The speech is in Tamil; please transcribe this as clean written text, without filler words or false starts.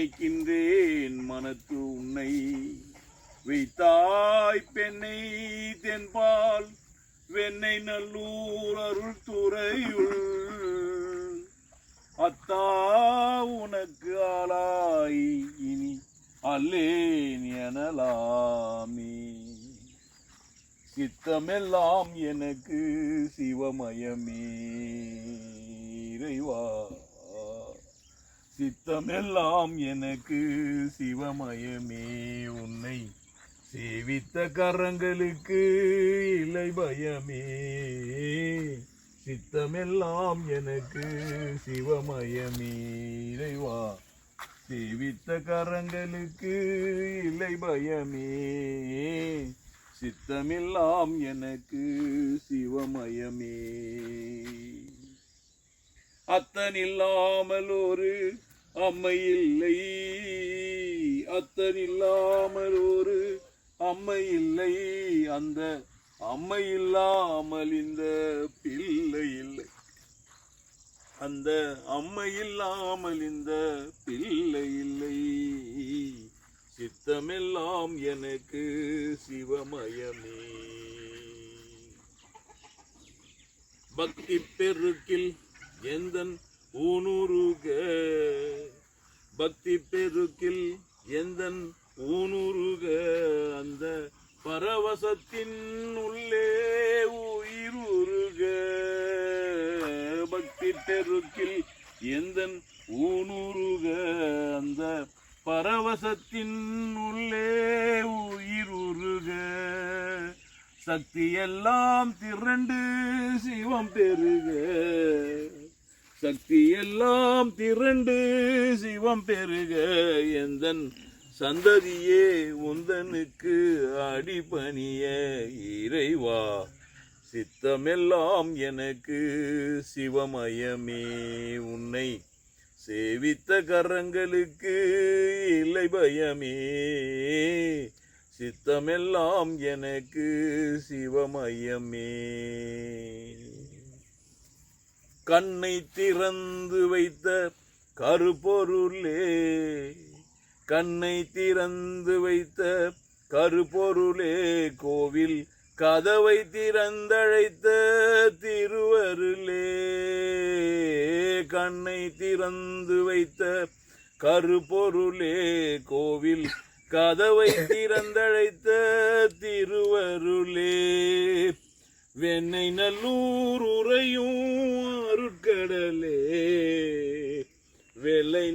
நினைக்கின்றேன் மனத்து உன்னை வைத்தாய் பெண்ணை தென்பால் வெண்ணை நல்லூர் அருள் துறையுள் அத்தா உனக்கு ஆளாய் இனி அல்லேன் எனலாமே. சித்தமெல்லாம் எனக்கு சிவமயமே இறைவா, சித்தமெல்லாம் எனக்கு சிவமயமே. உன்னை சேவித்த கரங்களுக்கு இல்லை பயமே. சித்தமெல்லாம் எனக்கு சிவமயமே இறைவா, சேவித்த கரங்களுக்கு இல்லை பயமே. சித்தமெல்லாம் எனக்கு சிவமயமே. அத்தனில்லாமல் ஒரு அம்மை இல்லை, அத்தனில்லாமல் ஒரு அம்மை இல்லை. அந்த அம்மை இல்லாமல் இந்த பிள்ளை இல்லை, அந்த அம்மை இல்லாமல் இந்த பிள்ளை இல்லை. சித்தமெல்லாம் எனக்கு சிவமயமே. பக்தி பெருக்கில் எந்தன் ஊனுருக, பக்தி பெருக்கில் எந்தன் ஊனுருக. அந்த பரவசத்தின் உள்ளே உயிருருக. பக்தி பெருக்கில் எந்தன் ஊனுருக. அந்த பரவசத்தின் உள்ளே உயிருருக. சக்தி எல்லாம் திரண்டு சிவம் பெருக, சக்தி எல்லாம் திரண்டு சிவம் பெருக. எந்தன் சந்ததியே உந்தனுக்கு அடிபணிய இறைவா, சித்தமெல்லாம் எனக்கு சிவமயமே. உன்னை சேவித்த கரங்களுக்கு இல்லை பயமே. சித்தமெல்லாம் எனக்கு சிவமயமே. கண்ணை திறந்து வைத்த கருப்பொருளே, கண்ணை திறந்து வைத்த கருப்பொருளே. கோவில் கதவை திறந்தழைத்த திருவருளே. கண்ணை திறந்து வைத்த கருப்பொருளே. கோவில் கதவை திறந்தழைத்த திருவருளே. வெண்ணை நல்லூர் உறையும் அருட்கடலே, வெள்ளை